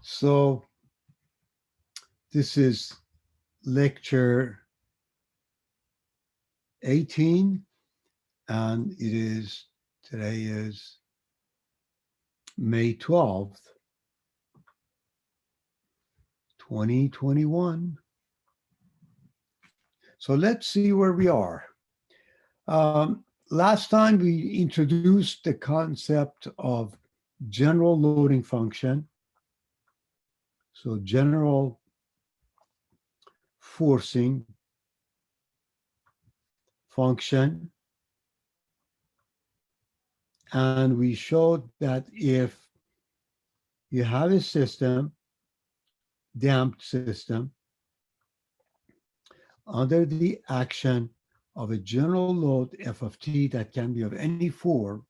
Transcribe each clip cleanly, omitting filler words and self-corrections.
So this is lecture 18, and today is May 12th, 2021. So let's see where we are. Last time we introduced the concept of general loading function. So general forcing function. And we showed that if you have a system, damped system, under the action of a general load f of t that can be of any form,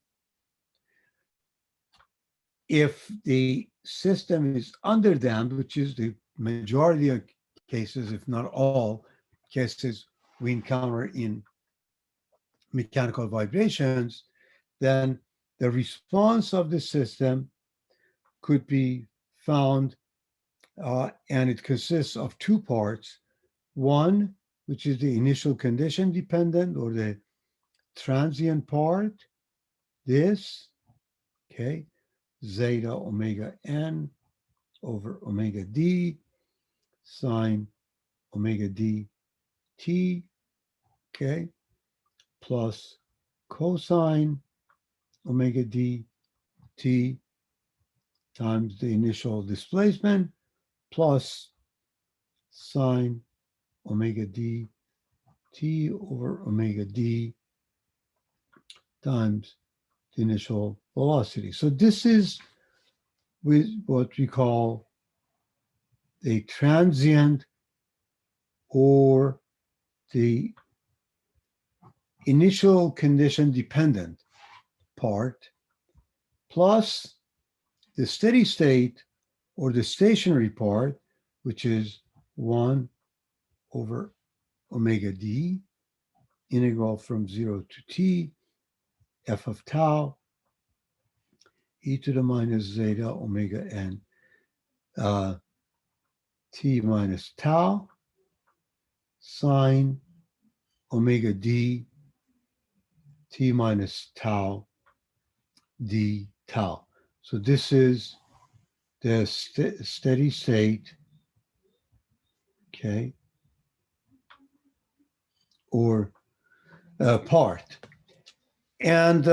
if the system is underdamped, which is the majority of cases, if not all cases we encounter in mechanical vibrations, then the response of the system could be found, and it consists of two parts. One, which is the initial condition dependent or the transient part, this, okay, zeta omega n over omega d sine omega d t, okay, plus cosine omega d t times the initial displacement plus sine omega d t over omega d times the initial velocity. So this is with what we call a transient or the initial condition dependent part plus the steady state or the stationary part, which is 1 over omega d, integral from 0 to t, f of tau, e to the minus zeta omega n, t minus tau, sine omega d, t minus tau, d tau. So this is the steady state, okay, or part. And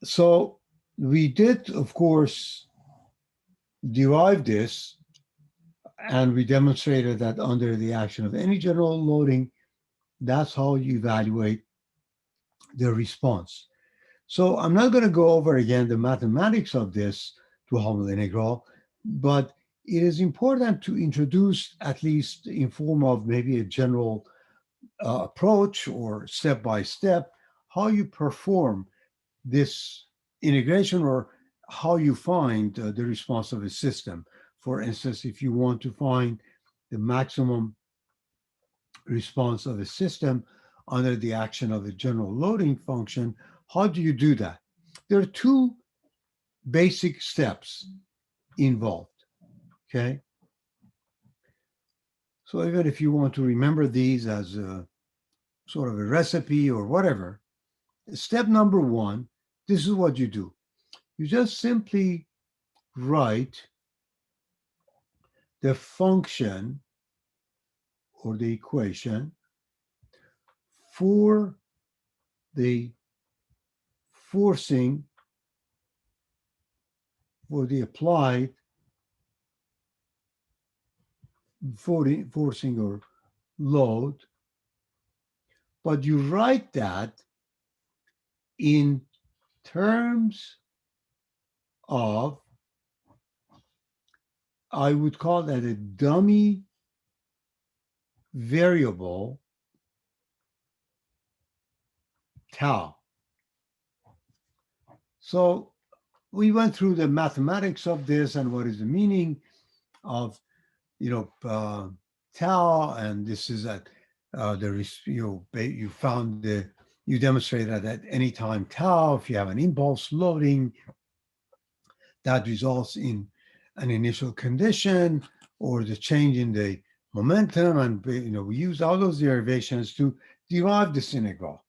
so we did, of course, derive this, and we demonstrated that under the action of any general loading, that's how you evaluate the response. So I'm not going to go over again the mathematics of this Duhamel integral, but it is important to introduce, at least in form of maybe a general approach or step-by-step, how you perform this integration or how you find the response of a system. For instance, if you want to find the maximum response of a system under the action of a general loading function, how do you do that? There are two basic steps involved, okay? So even if you want to remember these as a sort of a recipe or whatever, step number one, this is what you do. You just simply write the function or the equation for the forcing, for the applied forcing or load, but you write that in terms of, I would call that a dummy variable, tau. So we went through the mathematics of this and what is the meaning of, tau, and this is that you found you demonstrated that at any time tau, if you have an impulse loading, that results in an initial condition or the change in the momentum, and we use all those derivations to derive this integral.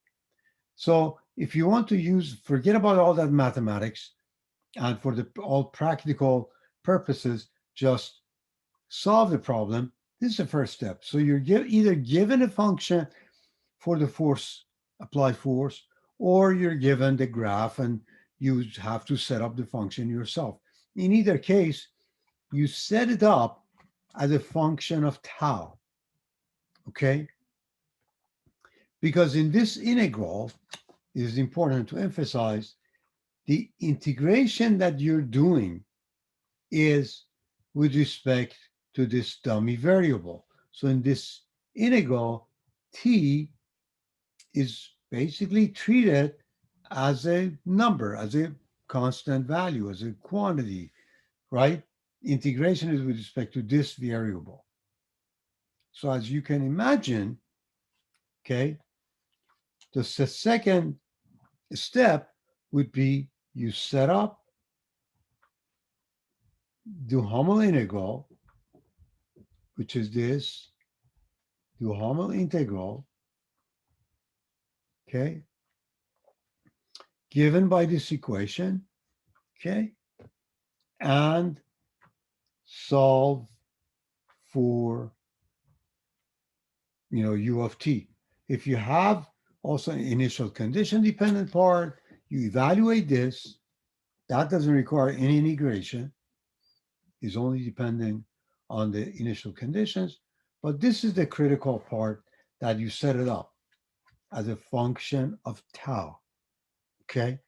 So if you want to forget about all that mathematics, and for all practical purposes, just solve the problem. This is the first step. So you're either given a function for the applied force, or you're given the graph and you have to set up the function yourself. In either case, you set it up as a function of tau, okay? Because in this integral, it is important to emphasize the integration that you're doing is with respect to this dummy variable. So in this integral, t is basically treated as a number, as a constant value, as a quantity, right? Integration is with respect to this variable. So as you can imagine, okay, the second step would be you set up Duhamel integral, which is this Duhamel integral, okay, given by this equation, okay, and solve for u of t. If you have also an initial condition dependent part, you evaluate this. That doesn't require any integration. It's only depending on the initial conditions. But this is the critical part, that you set it up as a function of tau. Okay.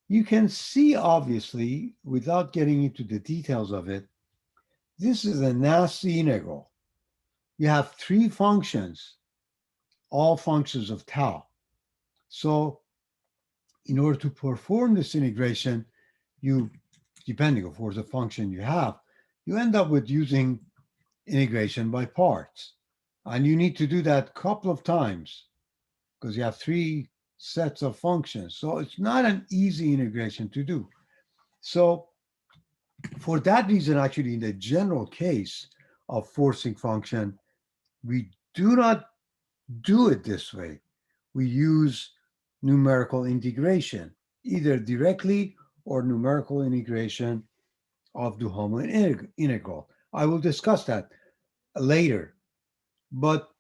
You can see, obviously, without getting into the details of it, this is a nasty integral. You have three functions, all functions of tau. So in order to perform this integration, you, depending, of course, the function you have, you end up with using integration by parts. And you need to do that a couple of times because you have three sets of functions. So it's not an easy integration to do. So for that reason, actually, in the general case of forcing function, we do not do it this way. We use numerical integration, either directly or numerical integration of Duhamel integral. I will discuss that later. But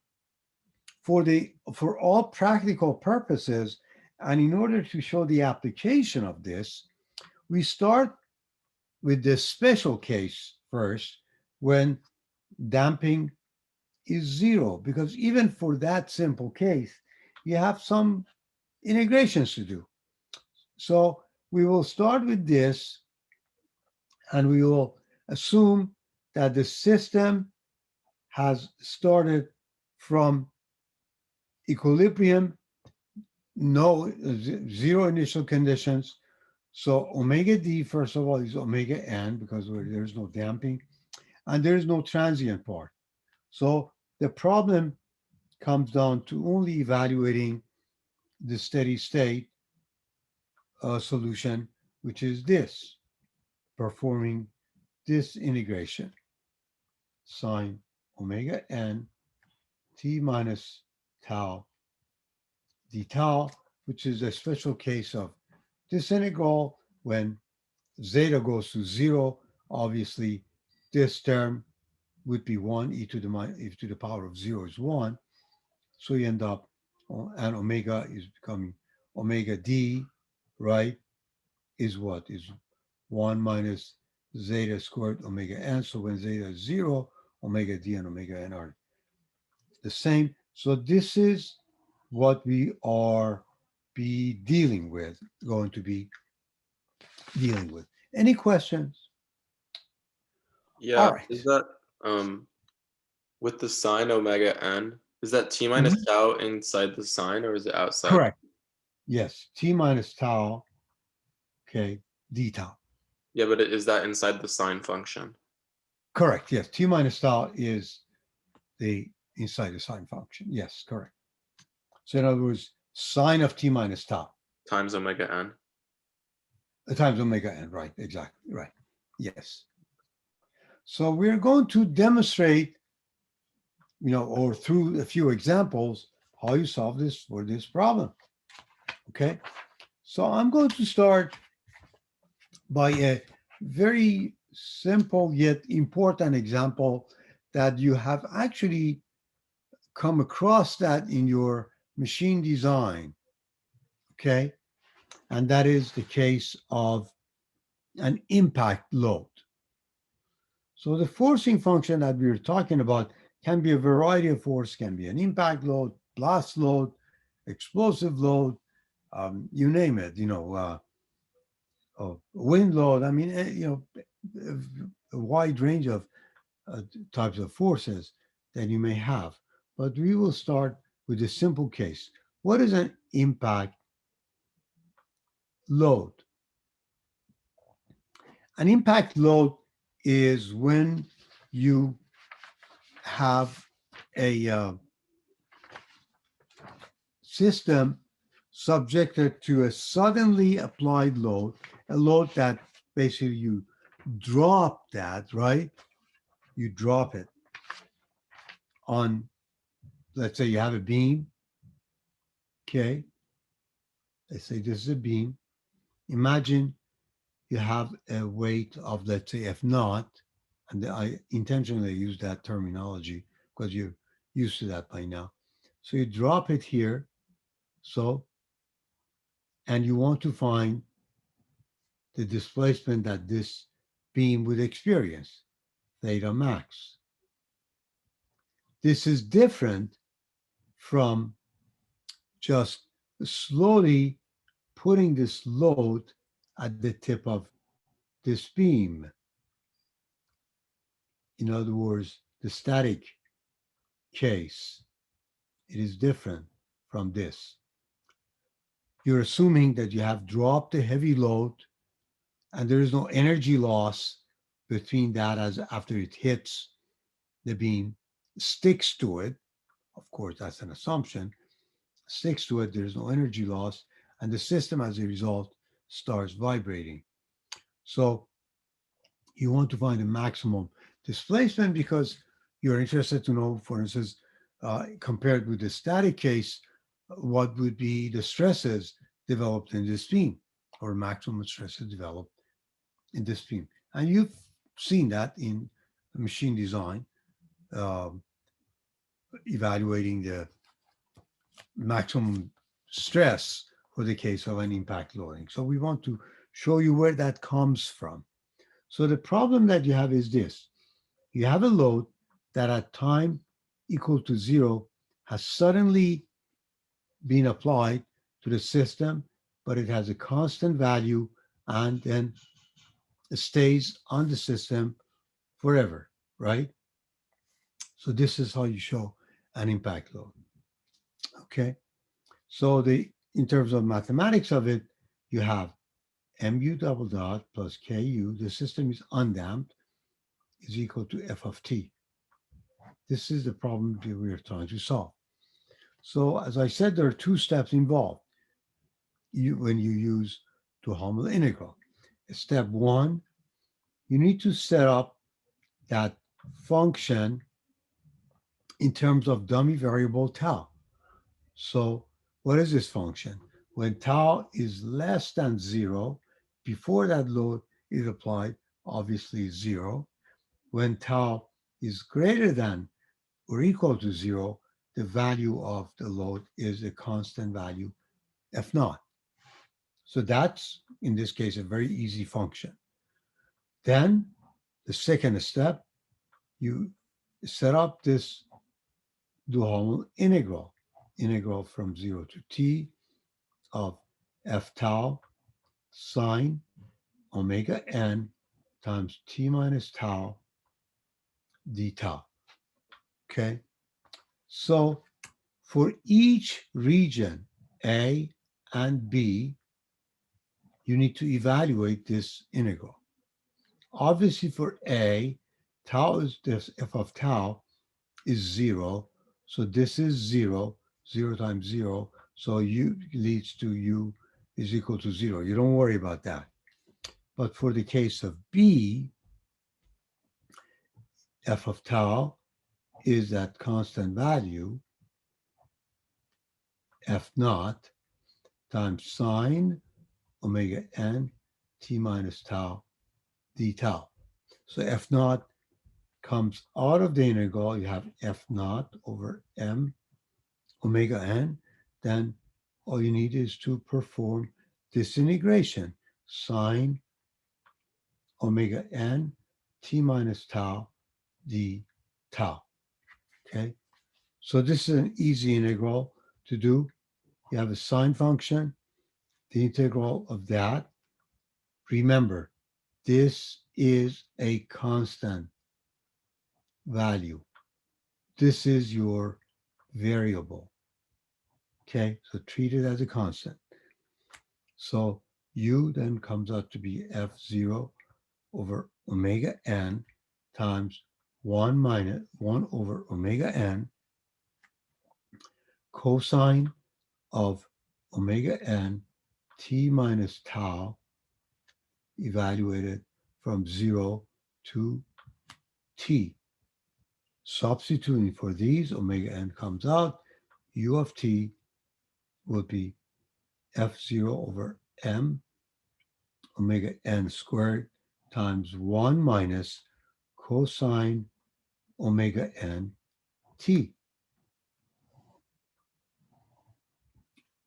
for all practical purposes, and in order to show the application of this, we start with this special case first, when damping is zero, because even for that simple case, you have some integrations to do. So we will start with this, and we will assume that the system has started from equilibrium, no zero initial conditions. So omega d, first of all, is omega n, because there's no damping, and there's no transient part. So the problem comes down to only evaluating the steady state solution, which is this, performing this integration, sine omega n t minus tau d tau, which is a special case of this integral when zeta goes to zero. Obviously, this term would be 1, e to the power of 0 is 1. So you end up, and omega is becoming omega d, right, is what? Is 1 minus zeta squared omega n. So when zeta is 0, omega d and omega n are the same. So this is what we are going to be dealing with. Any questions? Yeah, All right. is that with the sine omega n, is that t minus Mhm. tau inside the sine or is it outside? Correct. Yes. T minus tau, okay, d tau. Yeah, but is that inside the sine function? Correct. Yes. T minus tau is the inside the sine function. Yes, correct. So in other words, sine of t minus tau Times omega n. times omega n. Right. Exactly. Right. Yes. So we're going to demonstrate, or through a few examples, how you solve this for this problem. Okay. So I'm going to start by a very simple yet important example that you have actually come across that in your machine design. Okay. And that is the case of an impact load. So the forcing function that we were talking about can be a variety of force, can be an impact load, blast load, explosive load, you name it, wind load. I mean, a wide range of types of forces that you may have. But we will start with a simple case. What is an impact load? An impact load is when you have a system subjected to a suddenly applied load, a load that basically you drop that, right? You drop it on, let's say you have a beam, okay? Let's say this is a beam. Imagine you have a weight of, let's say, F naught, and I intentionally use that terminology because you're used to that by now. So you drop it here, so, and you want to find the displacement that this beam would experience, theta max. This is different from just slowly putting this load at the tip of this beam. In other words, the static case, it is different from this. You're assuming that you have dropped a heavy load and there is no energy loss between that as after it hits the beam, sticks to it. Of course, that's an assumption. Sticks to it, there's no energy loss, and the system as a result starts vibrating. So you want to find the maximum displacement because you're interested to know, for instance, compared with the static case, what would be the stresses developed in this beam or maximum stresses developed in this beam. And you've seen that in machine design, um, evaluating the maximum stress for the case of an impact loading. So we want to show you where that comes from. So the problem that you have is this. You have a load that at time equal to zero has suddenly been applied to the system, but it has a constant value and then it stays on the system forever, right? So this is how you show an impact load. Okay. So the in terms of mathematics of it, you have mu double dot plus ku. The system is undamped is equal to f of t. This is the problem that we are trying to solve. So as I said, there are two steps involved when you use Duhamel integral. Step one, you need to set up that function in terms of dummy variable tau. So what is this function? When tau is less than zero, before that load is applied, obviously zero. When tau is greater than or equal to zero, the value of the load is a constant value, F naught. So that's, in this case, a very easy function. Then the second step, you set up this Duhamel integral from 0 to t of f tau sine omega n times t minus tau d tau. Okay. So for each region A and B, you need to evaluate this integral. Obviously for A, tau is this f of tau is zero. So this is zero, zero times zero. So u leads to u is equal to zero. You don't worry about that. But for the case of B, f of tau is that constant value, f naught, times sine omega n t minus tau d tau. So f naught comes out of the integral. You have f naught over m omega n. Then all you need is to perform this integration, sine omega n t minus tau d tau. Okay, so this is an easy integral to do. You have a sine function, the integral of that. Remember, this is a constant value. This is your variable. Okay, so treat it as a constant. So u then comes out to be f0 over omega n times 1 minus 1 over omega n cosine of omega n t minus tau evaluated from 0 to t. Substituting for these, omega n comes out, u of t will be f0 over m omega n squared times 1 minus cosine omega n t.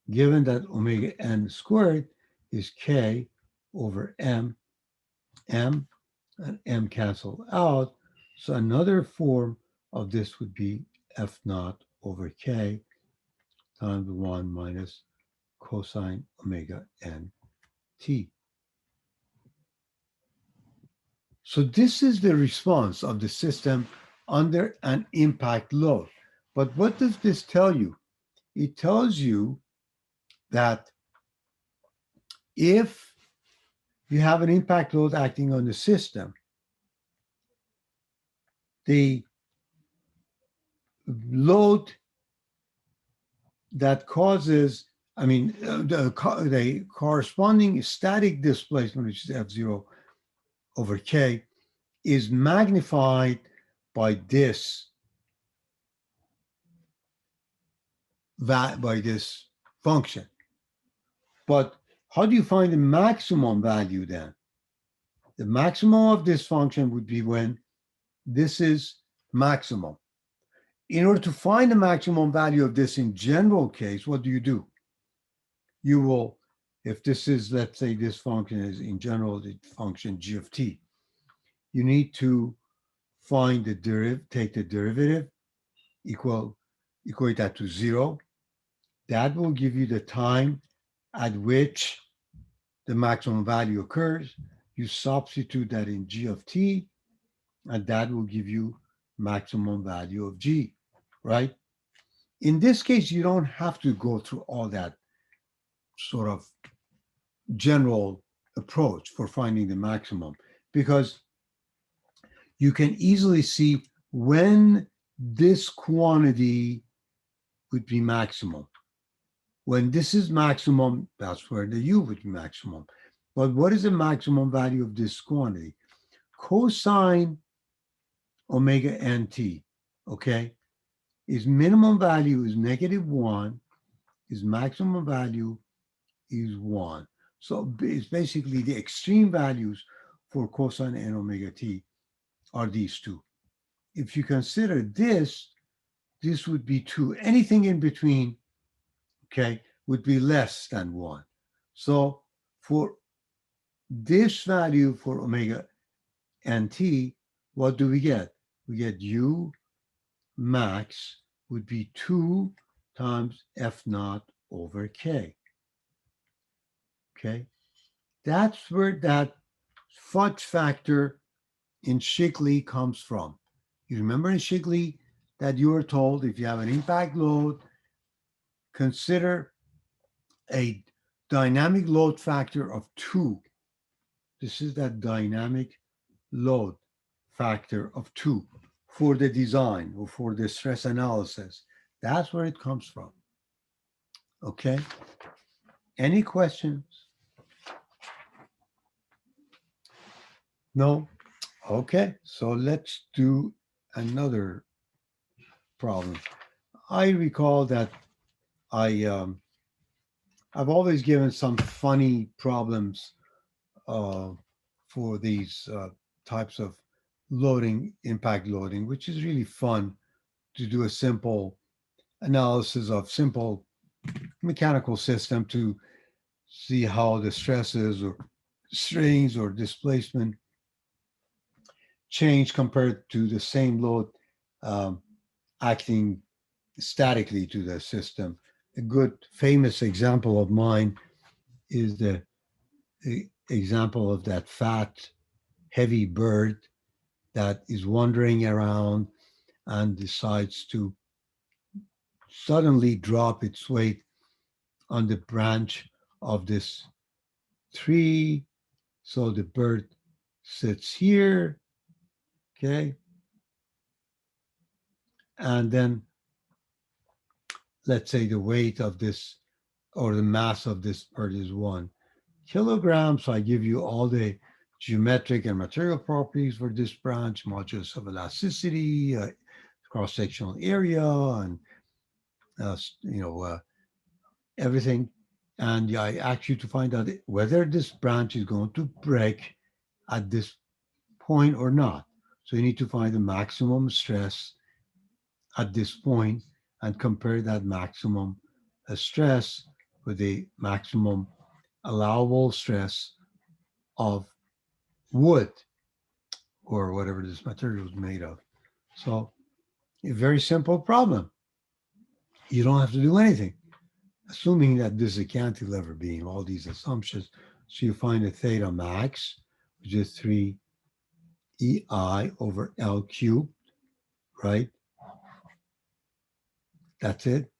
Given that omega n squared is k over m, m and m cancel out, so another form of this would be f naught over k times 1 minus cosine omega n t. So this is the response of the system under an impact load. But what does this tell you? It tells you that if you have an impact load acting on the system, the load that causes, the corresponding static displacement, which is F0 over K, is magnified by this function. But how do you find the maximum value then? The maximum of this function would be when this is maximum. In order to find the maximum value of this in general case, what do? You will, if this is, let's say this function is in general the function g of t, you need to find the derivative, take the derivative, equate that to 0. That will give you the time at which the maximum value occurs. You substitute that in g of t, and that will give you maximum value of g, right? In this case, you don't have to go through all that sort of general approach for finding the maximum, because you can easily see when this quantity would be maximum. When this is maximum, that's where the u would be maximum. But what is the maximum value of this quantity? Cosine omega nt, okay, is minimum value is -1, is maximum value is 1. So it's basically the extreme values for cosine and omega t are these two. If you consider this, this would be 2. Anything in between, okay, would be less than 1. So for this value for omega and t, what do we get? We get u max would be 2 times f naught over k. Okay, that's where that fudge factor in Shigley comes from. You remember in Shigley that you were told if you have an impact load, consider a dynamic load factor of 2. This is that dynamic load factor of 2 for the design or for the stress analysis. That's where it comes from. Okay? Any questions? No? Okay, so let's do another problem. I recall that I I've always given some funny problems uh, for these types of loading, impact loading, which is really fun to do a simple analysis of simple mechanical system to see how the stresses or strains or displacement change compared to the same load um, acting statically to the system. A good famous example of mine is the example of that fat, heavy bird that is wandering around and decides to suddenly drop its weight on the branch of this tree. So the bird sits here, okay? And then let's say the weight of this or the mass of this bird is 1 kilogram. So I give you all the geometric and material properties for this branch, modulus of elasticity, cross-sectional area, and uh, you know everything. And I ask you to find out whether this branch is going to break at this point or not. So you need to find the maximum stress at this point and compare that maximum stress with the maximum allowable stress of wood or whatever this material is made of. So a very simple problem. You don't have to do anything, assuming that this is a cantilever beam, all these assumptions. So you find a theta max, which is 3 EI over L cubed, right? That's it.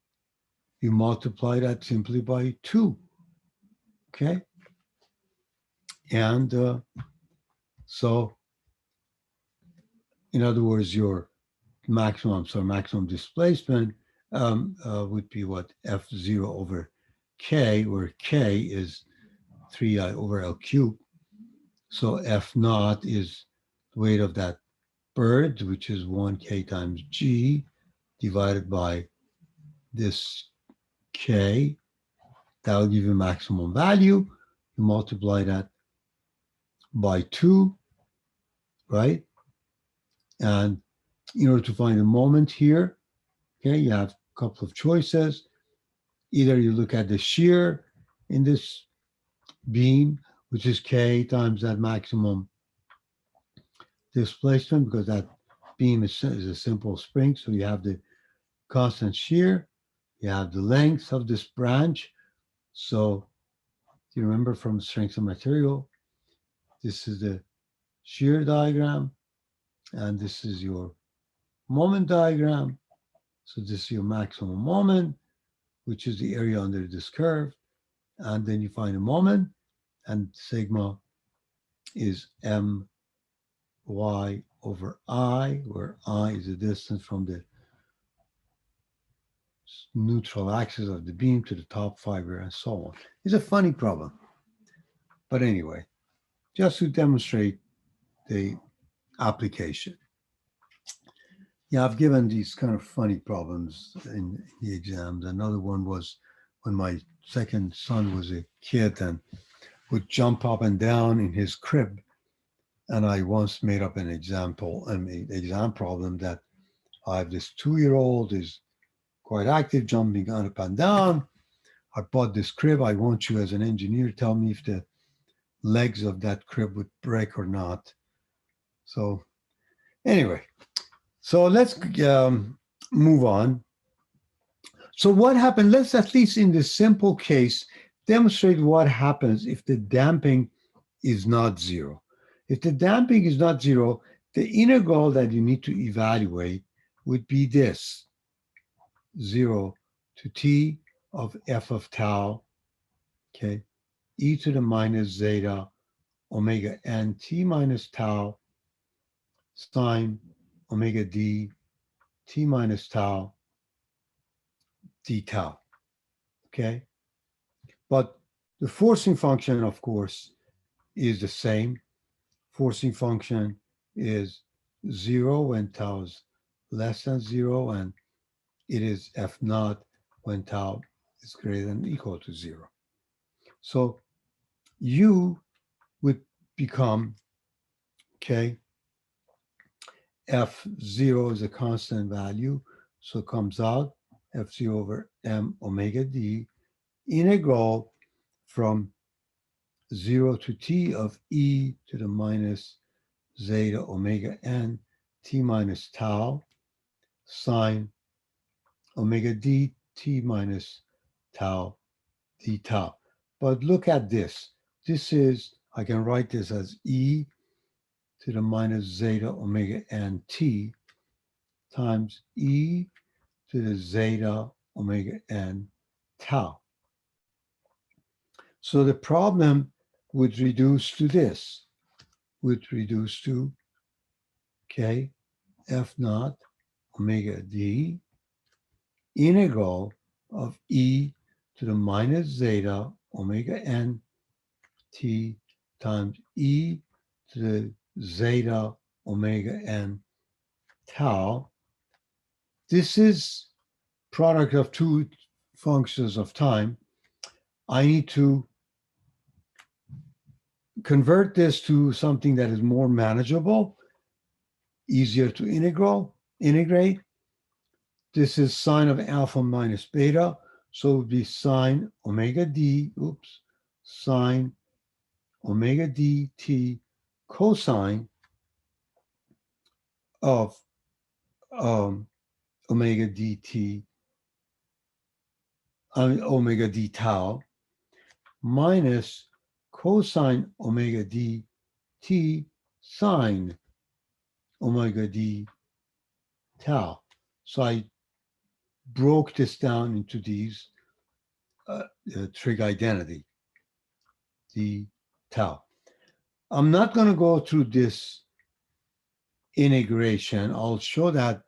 You multiply that simply by 2, okay? And so, in other words, your maximum displacement would be what? F0 over K, where K is 3I over L cubed. So F naught is the weight of that bird, which is 1K times G divided by this K. That'll give you maximum value. You multiply that by 2, right? And in order to find the moment here, okay, you have a couple of choices. Either you look at the shear in this beam, which is K times that maximum displacement, because that beam is a simple spring. So you have the constant shear, you have the length of this branch. So you remember from strength of material, this is the shear diagram, and this is your moment diagram. So this is your maximum moment, which is the area under this curve. And then you find a moment, and sigma is my over I, where I is the distance from the neutral axis of the beam to the top fiber and so on. It's a funny problem. But anyway, just to demonstrate the application. Yeah, I've given these kind of funny problems in the exams. Another one was when my second son was a kid and would jump up and down in his crib. And I once made up an exam problem that I have this 2-year-old is quite active, jumping up and down. I bought this crib. I want you as an engineer, tell me if the legs of that crib would break or not. So anyway, so let's move on. So what happened? Let's at least in this simple case demonstrate what happens if the damping is not 0. If the damping is not 0, the integral that you need to evaluate would be this: 0 to t of f of tau, okay, e to the minus zeta omega n t minus tau sine omega d t minus tau d tau, okay? But the forcing function, of course, is the same. Forcing function is 0 when tau is less than 0, and it is f naught when tau is greater than or equal to 0. So u would become, okay, f0 is a constant value, so it comes out f0 over m omega d integral from 0 to t of e to the minus zeta omega n t minus tau sine omega d t minus tau d tau. But look at this. This is, I can write this as e to the minus zeta omega n t times e to the zeta omega n tau. So the problem would reduce to this, would reduce to, okay, f naught omega d integral of e to the minus zeta omega n t times e to the zeta omega n tau. This is product of two functions of time. I need to convert this to something that is more manageable, easier to integrate. This is sine of alpha minus beta, so it would be sine omega d, sine omega dt cosine of omega dt, omega d tau, minus cosine omega dt sine omega d tau. So I broke this down into these trig identity, d tau. I'm not going to go through this integration. I'll show that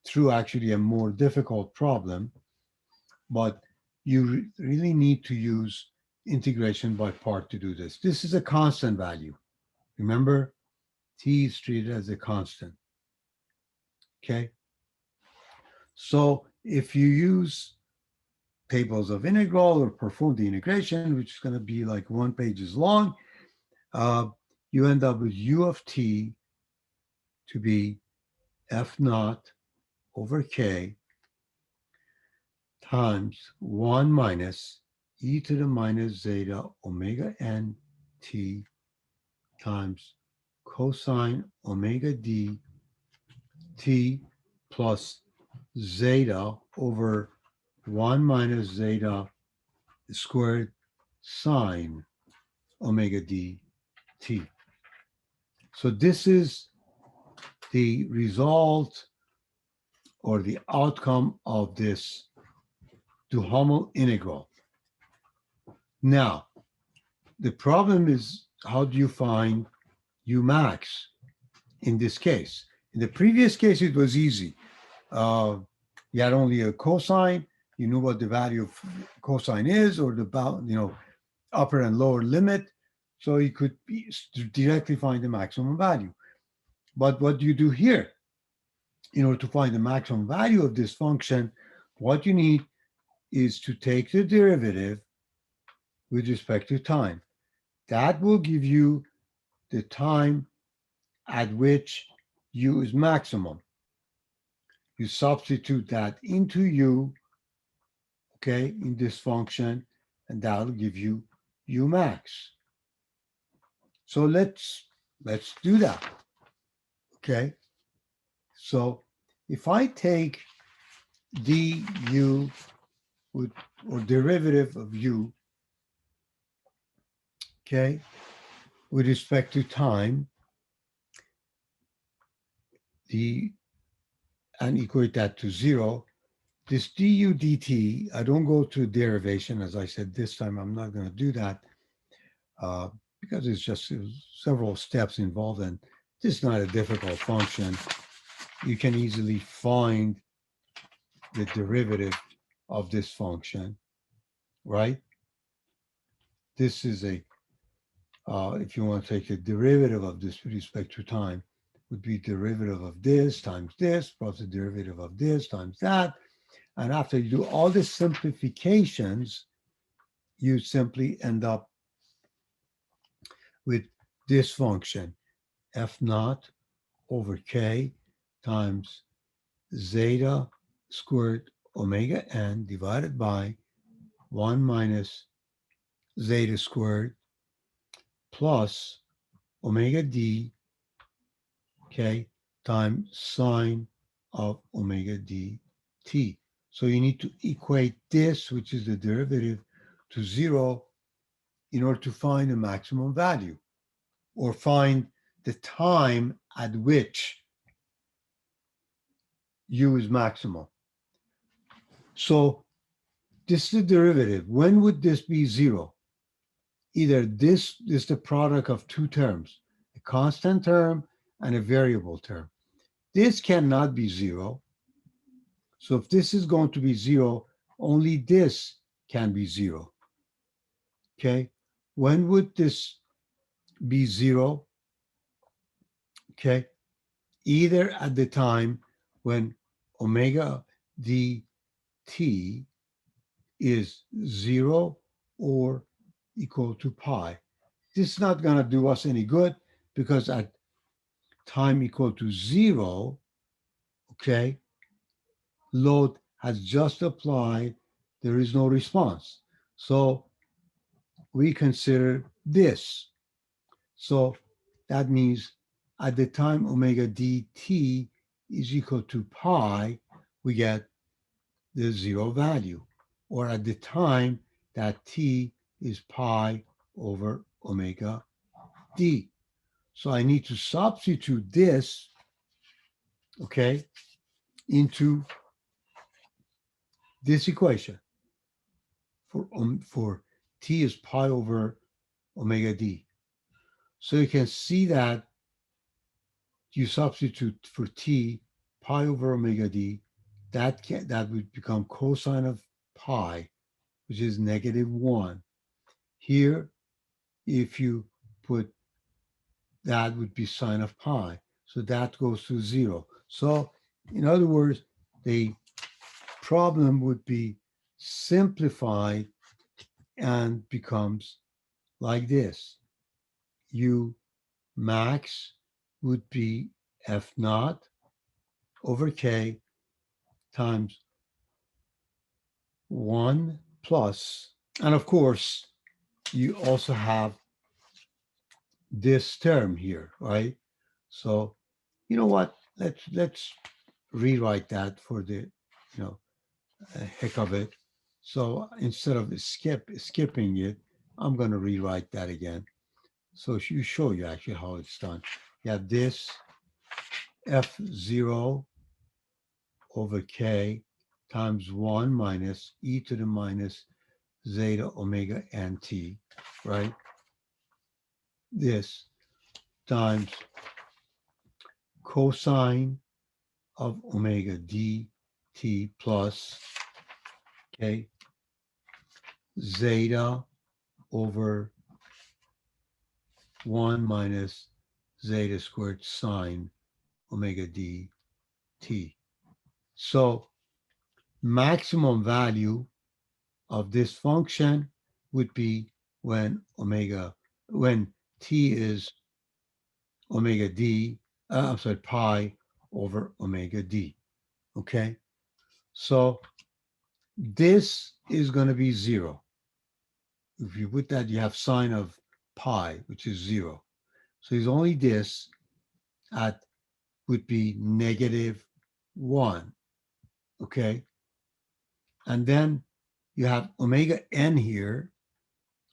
through actually a more difficult problem, but you really need to use integration by part to do this. This is a constant value. Remember, t is treated as a constant. Okay. So if you use tables of integral or perform the integration, which is going to be like 1 page long, you end up with u of t to be f naught over k times 1 minus e to the minus zeta omega n t times cosine omega d t plus zeta over 1 minus zeta squared sine omega d t. So this is the result or the outcome of this Duhamel integral. Now, the problem is, how do you find u max in this case? In the previous case, it was easy. You had only a cosine. You knew what the value of cosine is, or the upper and lower limit. So you could directly find the maximum value. But what you do here, in order to find the maximum value of this function, what you need is to take the derivative with respect to time. That will give you the time at which u is maximum. You substitute that into u, okay, in this function, and that'll give you u max. So let's do that, okay? So if I take du or derivative of u, okay, with respect to time, and equate that to 0, this du dt, I don't go to derivation. As I said, this time I'm not going to do that because it's just several steps involved, and this is not a difficult function. You can easily find the derivative of this function, right? This is if you want to take a derivative of this with respect to time, would be derivative of this times this plus the derivative of this times that. And after you do all the simplifications, you simply end up with this function, f naught over k times zeta squared omega n divided by 1 minus zeta squared plus omega d k times sine of omega d t. So you need to equate this, which is the derivative, to 0 in order to find the maximum value or find the time at which u is maximal. So this is the derivative. When would this be 0? Either this is the product of two terms, a constant term and a variable term. This cannot be 0. So if this is going to be 0, only this can be 0. Okay. When would this be 0? Okay. Either at the time when omega dt is 0 or equal to pi. This is not going to do us any good because at time equal to 0, okay, load has just applied, there is no response. So we consider this. So that means at the time omega dt is equal to pi, we get the 0 value, or at the time that t is pi over omega d. So I need to substitute this, okay, into this equation for t is pi over omega d. So you can see that you substitute for t pi over omega d, that would become cosine of pi, which is -1. Here, if you put that would be sine of pi. So that goes to 0. So in other words, the problem would be simplified and becomes like this. U max would be f naught over k times 1 plus, and of course, you also have this term here, right? So you know what? Let's rewrite that for the heck of it. So instead of skipping it, I'm going to rewrite that again. So you show you actually how it's done. You have this f0 over k times 1 minus e to the minus zeta omega nt, right? This times cosine of omega dt plus k zeta over 1 minus zeta squared sine omega dt. So maximum value of this function would be when t is omega d, pi over omega d. Okay, so this is going to be 0. If you put that, you have sine of pi, which is 0. So it's only this at would be -1. Okay, and then you have omega n here,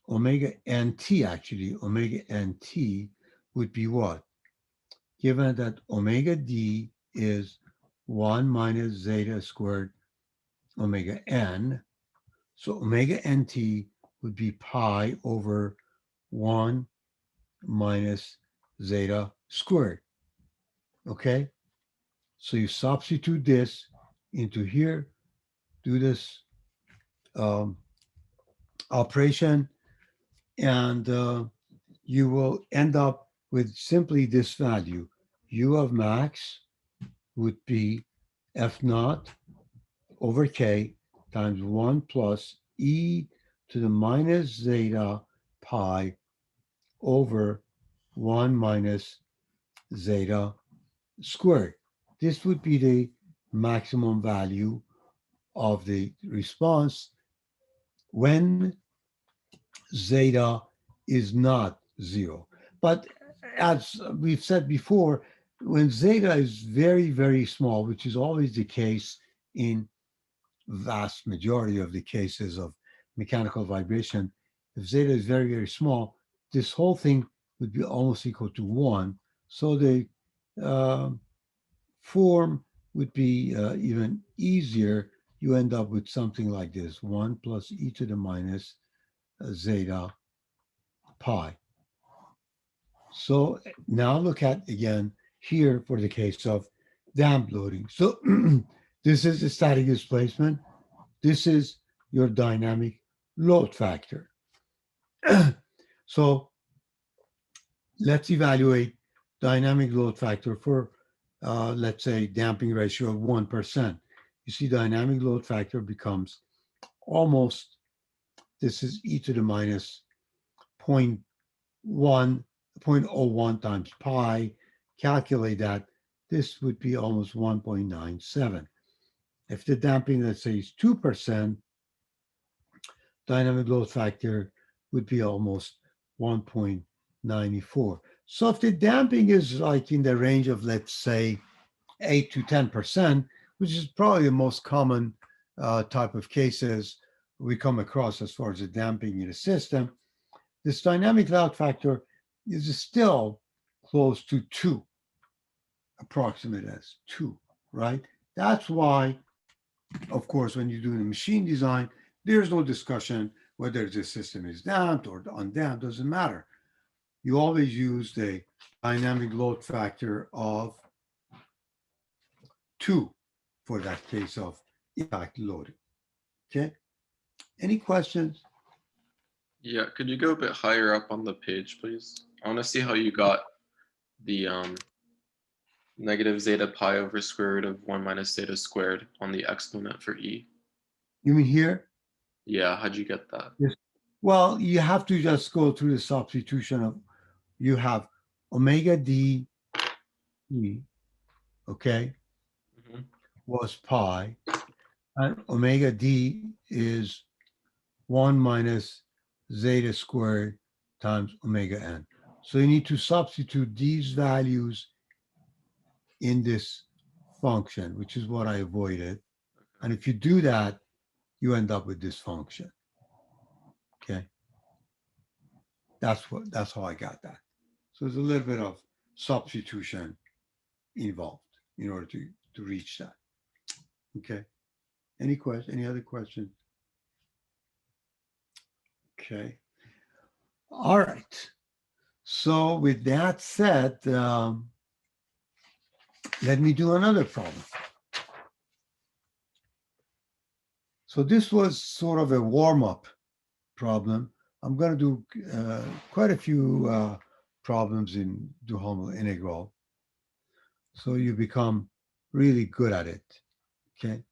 omega nt actually, omega nt would be what? Given that omega d is 1 minus zeta squared omega n, so omega nt would be pi over 1 minus zeta squared. Okay, so you substitute this into here, do this operation, and you will end up with simply this value. U of max would be F naught over K times 1 plus e to the minus zeta pi over 1 minus zeta squared. This would be the maximum value of the response when zeta is not zero. But as we've said before, when zeta is very, very small, which is always the case in vast majority of the cases of mechanical vibration, if zeta is very, very small, this whole thing would be almost equal to one. So the uh, form would be even easier. You end up with something like this: 1 plus e to the minus zeta pi. So now look at again here for the case of damp loading. So this is the static displacement. This is your dynamic load factor. So let's evaluate dynamic load factor for, let's say, damping ratio of 1%. You see dynamic load factor becomes almost, this is e to the minus 0.01 times pi. Calculate that. This would be almost 1.97. If the damping, let's say, is 2%, dynamic load factor would be almost 1.94. So if the damping is like in the range of, let's say, 8 to 10%, which is probably the most common type of cases we come across as far as the damping in a system, this dynamic load factor is still close to 2, approximate as 2, right? That's why, of course, when you're doing a machine design, there's no discussion whether the system is damped or undamped, doesn't matter. You always use the dynamic load factor of 2 for that case of impact loading. Okay? Any questions? Yeah, could you go a bit higher up on the page, please? I want to see how you got the negative zeta pi over square root of 1 minus zeta squared on the exponent for E. You mean here? Yeah, how'd you get that? Yes. Well, you have to just go through the substitution of, you have omega d E, okay, Mhm. was pi, and omega d is 1 minus zeta squared times omega n. So you need to substitute these values in this function, which is what I avoided. And if you do that, you end up with this function. Okay. That's how I got that. So there's a little bit of substitution involved in order to reach that. Okay. Any other questions? Okay. All right. So with that said, let me do another problem. So this was sort of a warm-up problem. I'm going to do quite a few problems in Duhamel integral, so you become really good at it. Okay.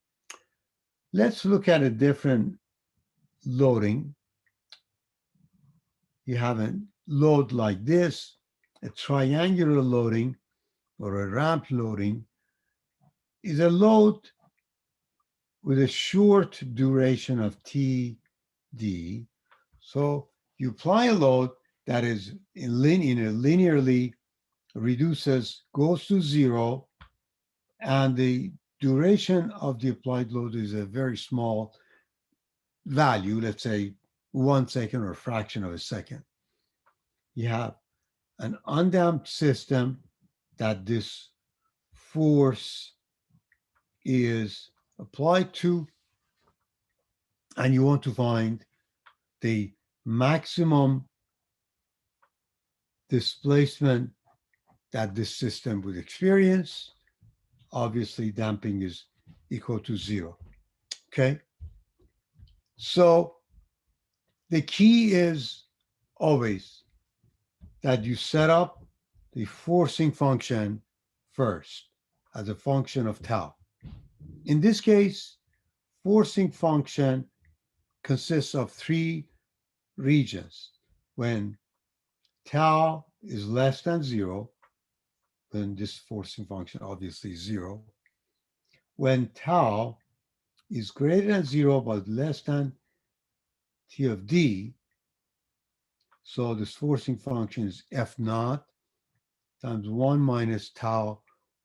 Let's look at a different loading. You have a load like this, a triangular loading or a ramp loading is a load with a short duration of TD. So you apply a load that is linearly reduces, goes to zero, and the duration of the applied load is a very small value, let's say 1 second or a fraction of a second. You have an undamped system that this force is applied to, and you want to find the maximum displacement that this system would experience. Obviously, damping is equal to zero. Okay. So the key is always that you set up the forcing function first as a function of tau. In this case, forcing function consists of three regions. When tau is less than 0, then this forcing function obviously is 0. When tau is greater than 0 but less than t of d, so this forcing function is f naught times 1 minus tau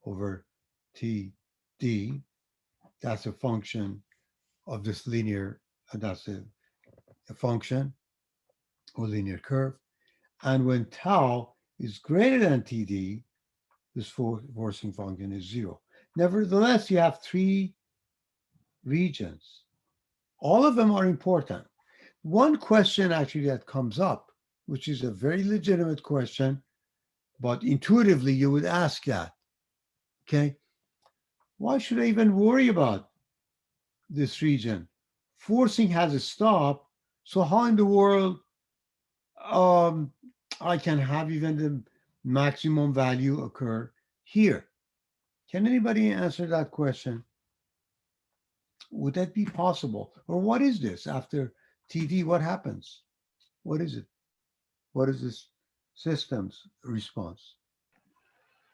over t d. That's a function of this linear, that's a function or linear curve. And when tau is greater than td, this forcing function is 0. Nevertheless, you have three regions. All of them are important. One question actually that comes up, which is a very legitimate question, but intuitively you would ask that, okay? Why should I even worry about this region? Forcing has a stop, so how in the world I can have even the maximum value occur here? Can anybody answer that question? Would that be possible? Or what is this after TD? What happens? What is it? What is this system's response?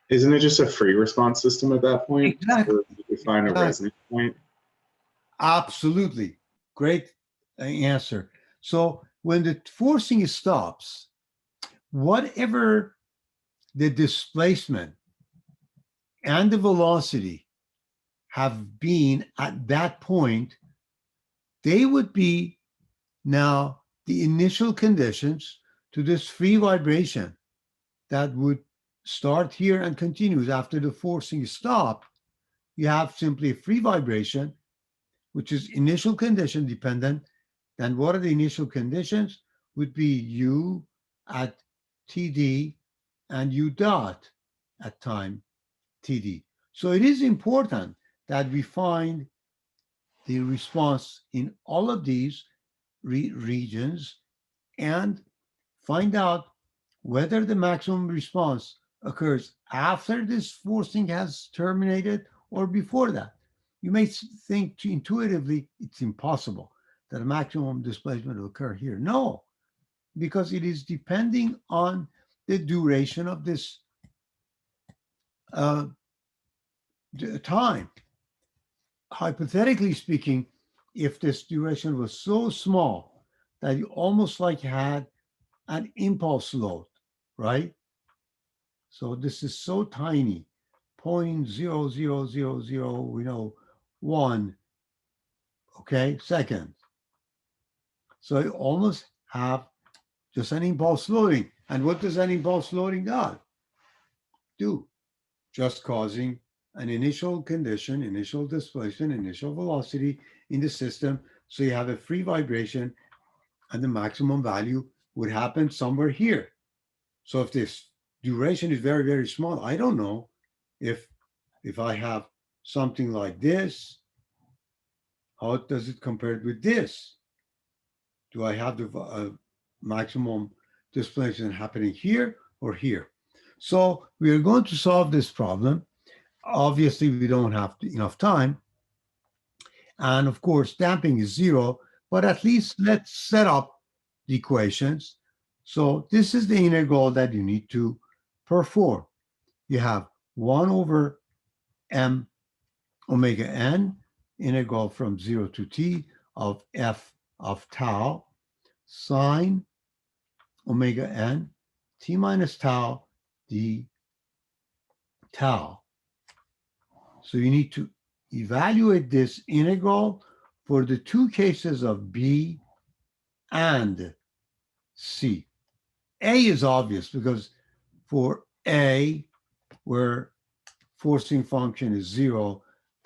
Isn't it just a free response system at that point? Exactly. Or you define a resonance point? Absolutely. Great answer. So when the forcing stops, whatever the displacement and the velocity have been at that point, they would be now the initial conditions to this free vibration that would start here and continues after the forcing stop. You have simply a free vibration, which is initial condition dependent. Then what are the initial conditions? Would be u at td and u dot at time td. So it is important that we find the response in all of these regions and find out whether the maximum response occurs after this forcing has terminated or before that. You may think intuitively it's impossible that a maximum displacement will occur here. No, because it is depending on the duration of this time. Hypothetically speaking, if this duration was so small that you almost like had an impulse load, right? So this is so tiny, 0.00001, okay, seconds. So you almost have just an impulse loading. And what does an impulse loading do? Just causing an initial condition, initial displacement, initial velocity in the system. So you have a free vibration and the maximum value would happen somewhere here. So if this duration is very, very small, I don't know if I have something like this, how does it compare with this? Do I have the maximum displacement happening here or here? So we are going to solve this problem. Obviously, we don't have enough time. And of course, damping is 0, but at least let's set up the equations. So this is the integral that you need to perform. You have 1 over m omega n, integral from 0 to t of f of tau, sine omega n, t minus tau, d tau. So you need to evaluate this integral for the two cases of B and C. A is obvious because for A, where forcing function is 0,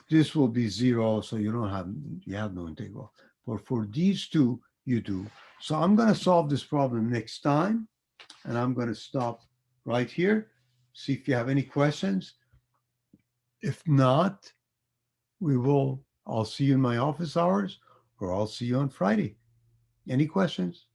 this will be 0, so you have no integral. But for these two, you do. So I'm going to solve this problem next time, and I'm going to stop right here, see if you have any questions. If not, I'll see you in my office hours, or I'll see you on Friday. Any questions?